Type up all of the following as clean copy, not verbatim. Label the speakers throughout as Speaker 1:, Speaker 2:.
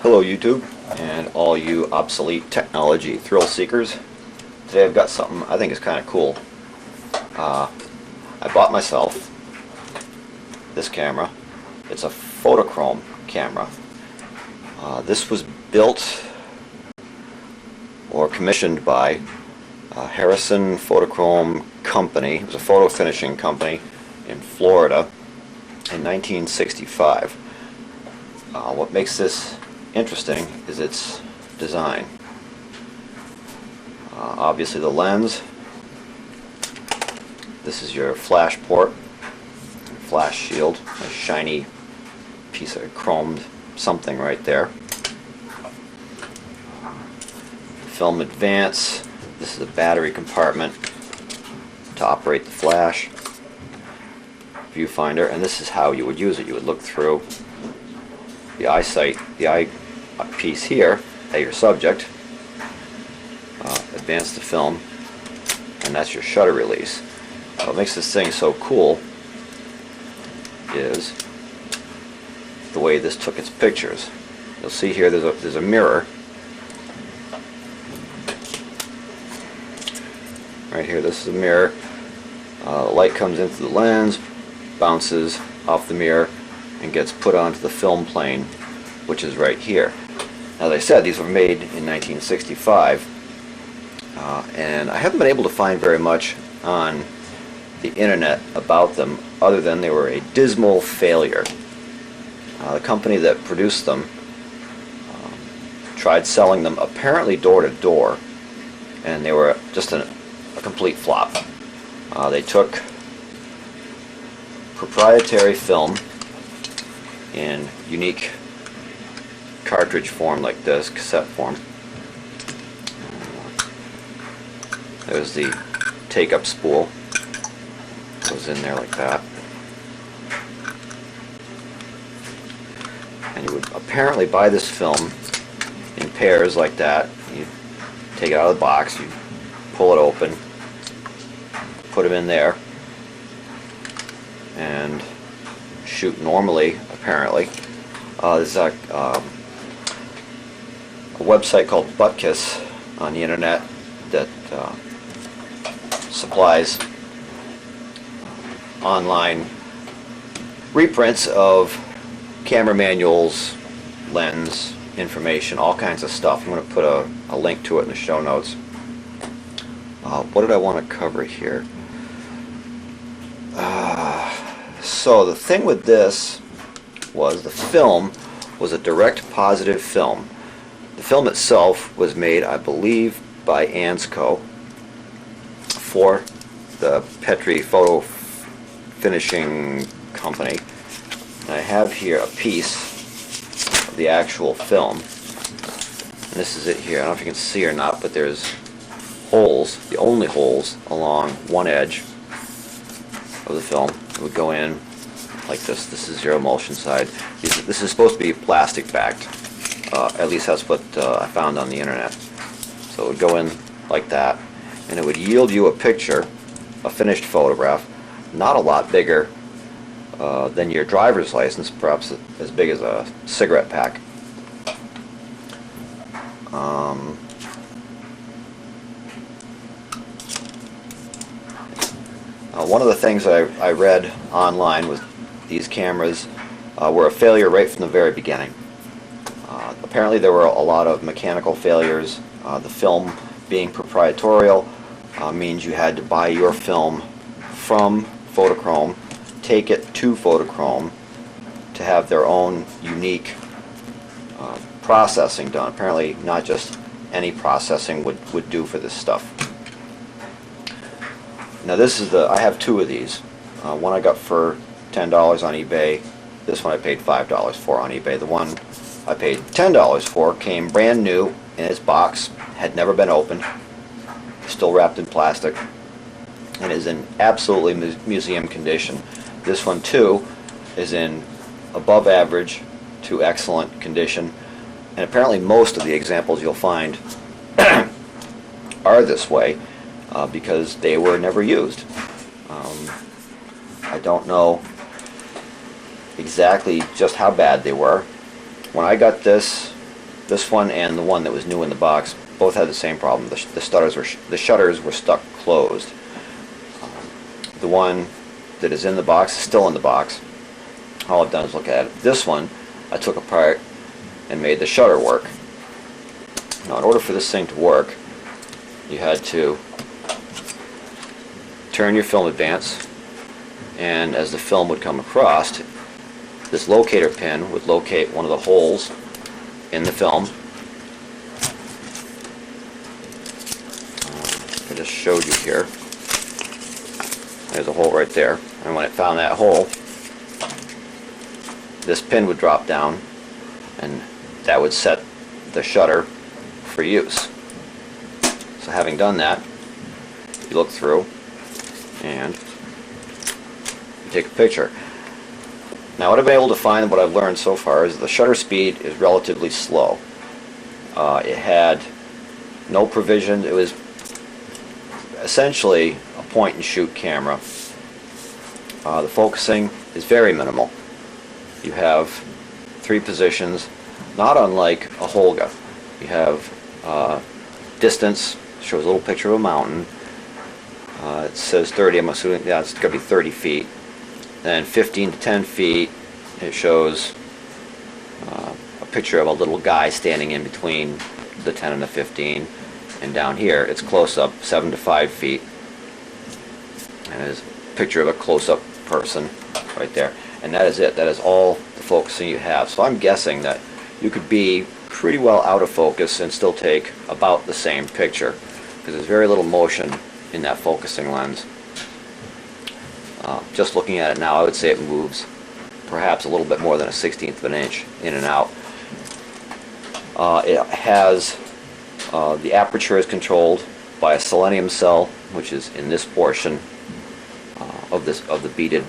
Speaker 1: Hello YouTube and all you obsolete technology thrill seekers. Today I've got something I think is kind of cool. I bought myself this camera. It's a Fotochrome camera. This was built or commissioned by Harrison Fotochrome Company. It was a photo finishing company in Florida in 1965. What makes this interesting is its design. Obviously the lens. This is your flash port, flash shield, a shiny piece of chromed something right there. Film advance. This is a battery compartment to operate the flash. Viewfinder, and this is how you would use it. You would look through the eyepiece here at your subject, advance the film, and that's your shutter release. What makes this thing so cool is the way this took its pictures. You'll see here there's a mirror right here. This is a mirror. Light comes into the lens, bounces off the mirror, and gets put onto the film plane, which is right here. As I said, these were made in 1965, and I haven't been able to find very much on the internet about them, other than they were a dismal failure. The company that produced them tried selling them apparently door to door, and they were just a complete flop. They took proprietary film in unique cartridge form like this, cassette form. There's the take-up spool. Goes in there like that. And you would apparently buy this film in pairs like that. You take it out of the box, you pull it open, put them in there, and shoot normally, apparently. There's a website called Buttkiss on the internet that supplies online reprints of camera manuals, lens information, all kinds of stuff. I'm going to put a link to it in the show notes. What did I want to cover here? So the thing with this was the film was a direct positive film. The film itself was made, I believe, by Ansco for the Petri Photo Finishing Company. And I have here a piece of the actual film. And this is it here. I don't know if you can see or not, but there's holes, the only holes, along one edge of the film. It would go in like this. This is your emulsion side. This is supposed to be plastic backed. At least that's what I found on the internet. So it would go in like that, and it would yield you a picture, a finished photograph, not a lot bigger than your driver's license, perhaps as big as a cigarette pack. One of the things I read online was these cameras were a failure right from the very beginning. Apparently there were a lot of mechanical failures. The film being proprietorial means you had to buy your film from Fotochrome, take it to Fotochrome to have their own unique processing done. Apparently not just any processing would do for this stuff. Now this is I have two of these. One I got for $10 on eBay. This one I paid $5 for on eBay. The one I paid $10 for came brand new in its box, had never been opened, still wrapped in plastic, and is in absolutely museum condition. This one too is in above average to excellent condition, and apparently most of the examples you'll find are this way because they were never used. I don't know exactly just how bad they were. When I got this This one and the one that was new in the box both had the same problem. The shutters were stuck closed. The one that is in the box is still in the box. All I've done is look at it. This one I took apart and made the shutter work. Now, in order for this thing to work, you had to turn your film advance, and as the film would come across, this locator pin would locate one of the holes in the film. I just showed you here. There's a hole right there, and when it found that hole, this pin would drop down, and that would set the shutter for use. So having done that, you look through and you take a picture. Now, what I've been able to find and what I've learned so far is the shutter speed is relatively slow. It had no provision. It was essentially a point and shoot camera. The focusing is very minimal. You have 3 positions, not unlike a Holga. You have distance, shows a little picture of a mountain. It says 30, I'm assuming, yeah, it's going to be 30 feet. Then 15 to 10 feet, it shows a picture of a little guy standing in between the 10 and the 15. And down here, it's close-up, 7 to 5 feet. And there's a picture of a close-up person right there. And that is it. That is all the focusing you have. So I'm guessing that you could be pretty well out of focus and still take about the same picture, because there's very little motion in that focusing lens. Just looking at it now, I would say it moves perhaps a little bit more than a 1/16 of an inch in and out. It has the aperture is controlled by a selenium cell, which is in this portion of the beaded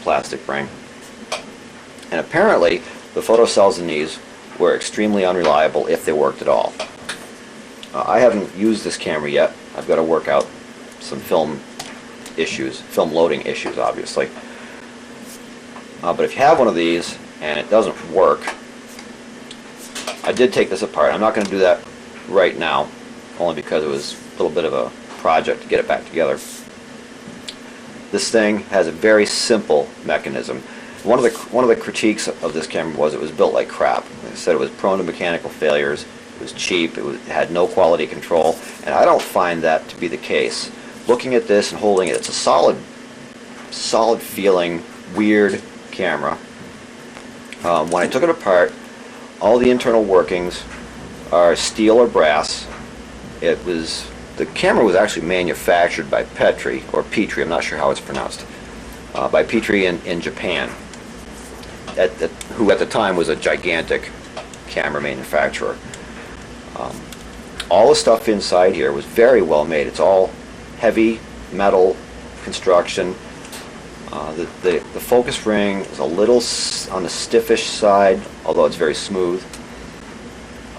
Speaker 1: plastic ring. And apparently, the photocells in these were extremely unreliable if they worked at all. I haven't used this camera yet. I've got to work out some film loading issues, obviously. But if you have one of these and it doesn't work, I did take this apart. I'm not going to do that right now, only because it was a little bit of a project to get it back together. This thing has a very simple mechanism. One of the critiques of this camera was it was built like crap. They said it was prone to mechanical failures. It was cheap. It had no quality control, and I don't find that to be the case. Looking at this and holding it, it's a solid feeling, weird camera. When I took it apart, all the internal workings are steel or brass. The camera was actually manufactured by Petri, or Petri, I'm not sure how it's pronounced, by Petri in Japan, who at the time was a gigantic camera manufacturer. All the stuff inside here was very well made. It's all heavy metal construction. The focus ring is a little on the stiffish side, although it's very smooth.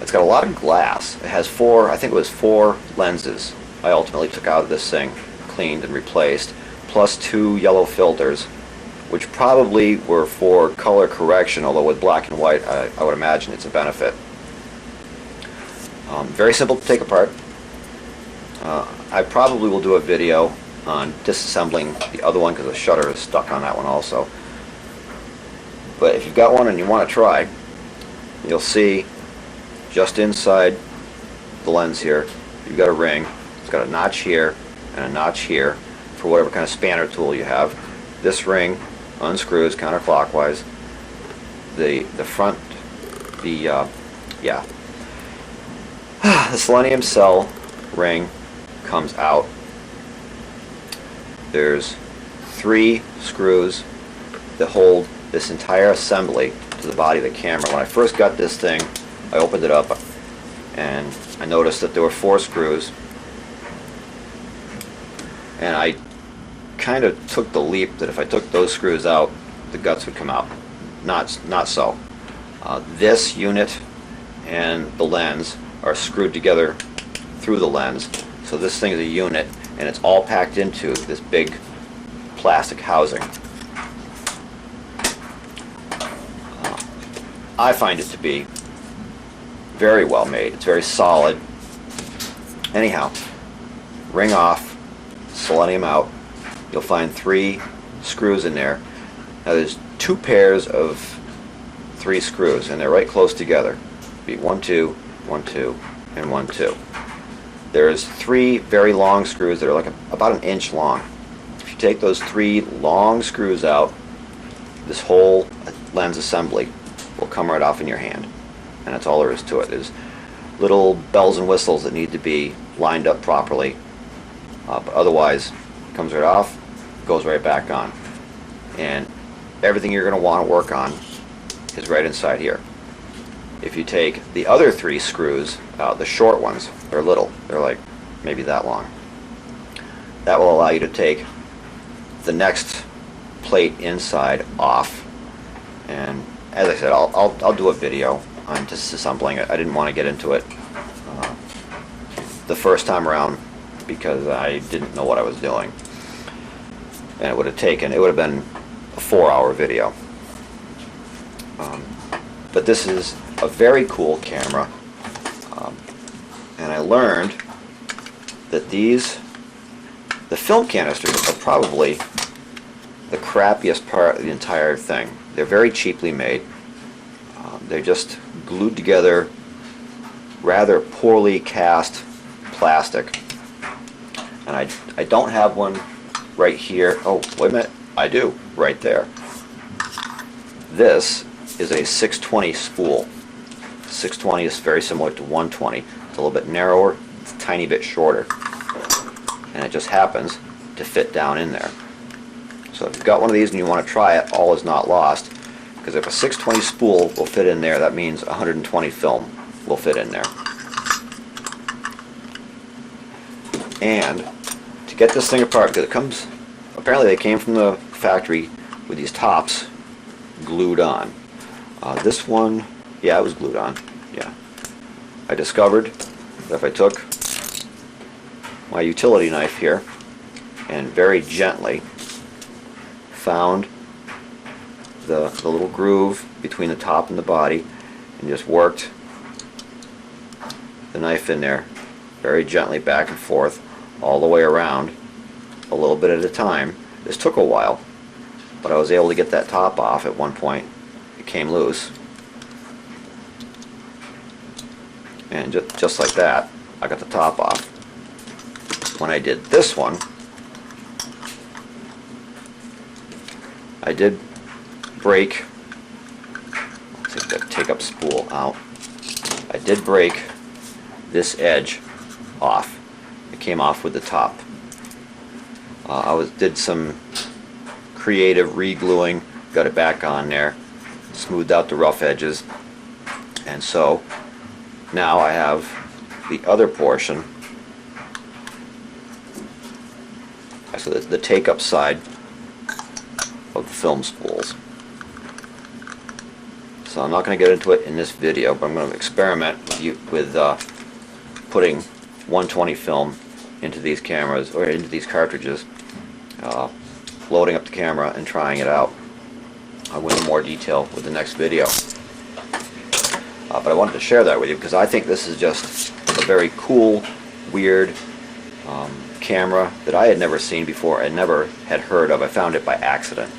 Speaker 1: It's got a lot of glass. It has I think it was 4 lenses I ultimately took out of this thing, cleaned and replaced, plus 2 yellow filters, which probably were for color correction, although with black and white I would imagine it's a benefit. Very simple to take apart. I probably will do a video on disassembling the other one because the shutter is stuck on that one also. But if you've got one and you want to try, you'll see just inside the lens here, you've got a ring. It's got a notch here and a notch here for whatever kind of spanner tool you have. This ring unscrews counterclockwise. The front, the selenium cell ring comes out. There's 3 screws that hold this entire assembly to the body of the camera. When I first got this thing, I opened it up and I noticed that there were 4 screws, and I kind of took the leap that if I took those screws out, the guts would come out. Not so. This unit and the lens are screwed together through the lens, so this thing is a unit, and it's all packed into this big plastic housing. I find it to be very well made. It's very solid. Anyhow, ring off, selenium out. You'll find 3 screws in there. Now there's 2 pairs of 3 screws, and they're right close together. Be 1, 2, 1, 2, and 1, 2. There's 3 very long screws that are like about an inch long. If you take those 3 long screws out, this whole lens assembly will come right off in your hand. And that's all there is to it. There's little bells and whistles that need to be lined up properly. But otherwise, it comes right off, goes right back on. And everything you're going to want to work on is right inside here. If you take the other 3 screws out, the short ones, they're little. They're like maybe that long. That will allow you to take the next plate inside off. And as I said, I'll do a video on disassembling it. I didn't want to get into it the first time around because I didn't know what I was doing. And it would have been a 4-hour video. But this is a very cool camera. And I learned that the film canisters are probably the crappiest part of the entire thing. They're very cheaply made. They're just glued together, rather poorly cast plastic. And I don't have one right here. Oh, wait a minute. I do, right there. This is a 620 spool. 620 is very similar to 120. It's a little bit narrower, it's a tiny bit shorter. And it just happens to fit down in there. So if you've got one of these and you want to try it, all is not lost. Because if a 620 spool will fit in there, that means 120 film will fit in there. And to get this thing apart, because it comes, apparently they came from the factory with these tops glued on. This one, yeah, it was glued on. Yeah. I discovered that if I took my utility knife here and very gently found the little groove between the top and the body and just worked the knife in there very gently back and forth all the way around, a little bit at a time. This took a while, but I was able to get that top off at one point. It came loose, and just like that, I got the top off. When I did this one, I did break, let's take up spool out. I did break this edge off. It came off with the top. Did some creative re-gluing, got it back on there, smoothed out the rough edges, and so now I have the other portion, actually the take-up side of the film spools. So I'm not going to get into it in this video, but I'm going to experiment with putting 120 film into these cameras, or into these cartridges, loading up the camera and trying it out. I'll go into more detail with the next video. But I wanted to share that with you because I think this is just a very cool, weird camera that I had never seen before and never had heard of. I found it by accident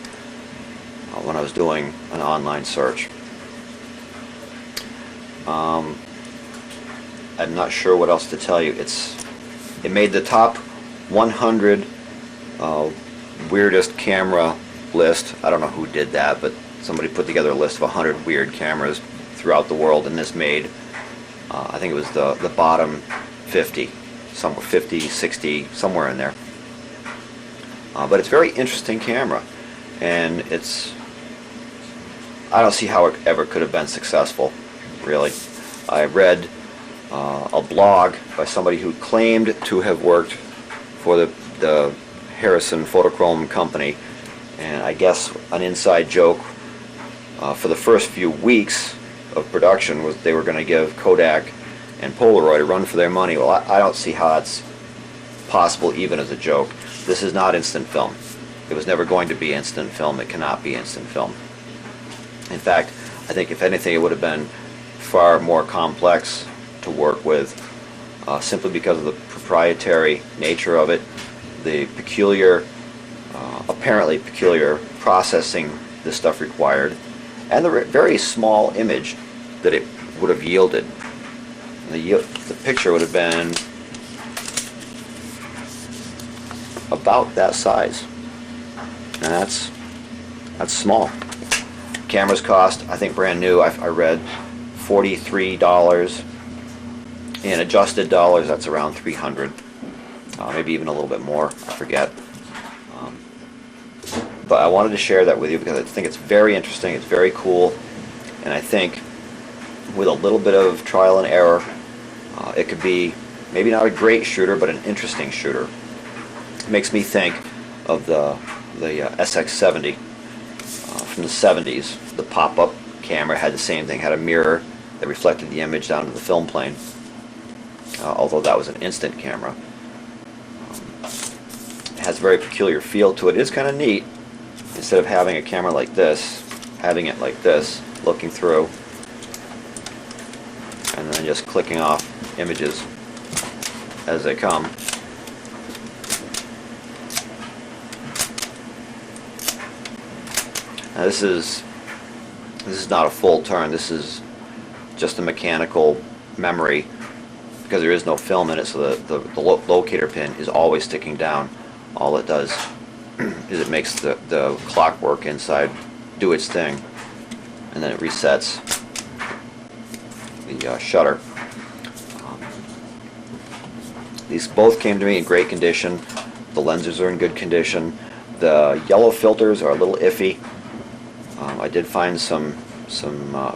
Speaker 1: when I was doing an online search. I'm not sure what else to tell you. It made the top 100 weirdest camera list. I don't know who did that, but somebody put together a list of 100 weird cameras throughout the world, and this made, I think it was the bottom 50, somewhere 50, 60, somewhere in there. But it's a very interesting camera, and I don't see how it ever could have been successful, really. I read a blog by somebody who claimed to have worked for the Harrison Fotochrome company, and I guess an inside joke for the first few weeks of production was they were going to give Kodak and Polaroid a run for their money. Well, I don't see how that's possible even as a joke. This is not instant film. It was never going to be instant film. It cannot be instant film. In fact, I think if anything it would have been far more complex to work with, simply because of the proprietary nature of it, the peculiar, apparently peculiar processing this stuff required, and the very small image that it would have yielded. The picture would have been about that size, and that's small. Cameras cost, I think brand new, I read $43. In adjusted dollars, that's around $300, maybe even a little bit more, I forget. But I wanted to share that with you because I think it's very interesting, it's very cool, and I think with a little bit of trial and error, it could be maybe not a great shooter, but an interesting shooter. It makes me think of the SX70 from the 70s. The pop-up camera had the same thing, had a mirror that reflected the image down to the film plane, although that was an instant camera. It has a very peculiar feel to it. It is kind of neat. Instead of having a camera like this, having it like this, looking through, and then just clicking off images as they come. Now this is not a full turn. This is just a mechanical memory because there is no film in it, so the locator pin is always sticking down. All it does is it makes the clockwork inside do its thing, and then it resets the shutter. These both came to me in great condition. The lenses are in good condition. The yellow filters are a little iffy. I did find some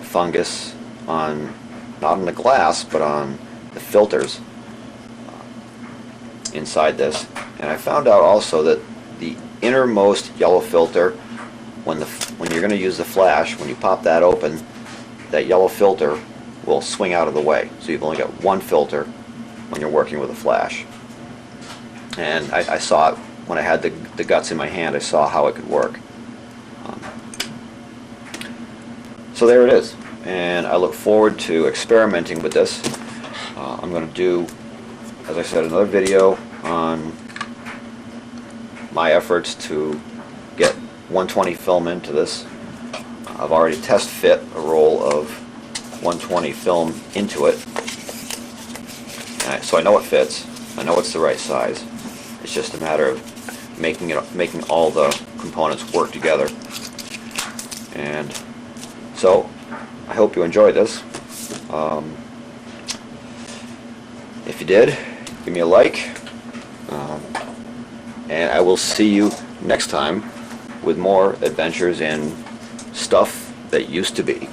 Speaker 1: fungus on, not on the glass, but on the filters inside this. And I found out also that the innermost yellow filter, when you're going to use the flash, when you pop that open, that yellow filter will swing out of the way. So you've only got one filter when you're working with a flash. And I saw it when I had the guts in my hand. I saw how it could work. So there it is, and I look forward to experimenting with this. I'm going to do, as I said, another video on my efforts to get 120 film into this. I've already test fit a roll of 120 film into it, so I know it fits. I know it's the right size. It's just a matter of making all the components work together. And so, I hope you enjoyed this. If you did, give me a like, and I will see you next time with more adventures in stuff that used to be.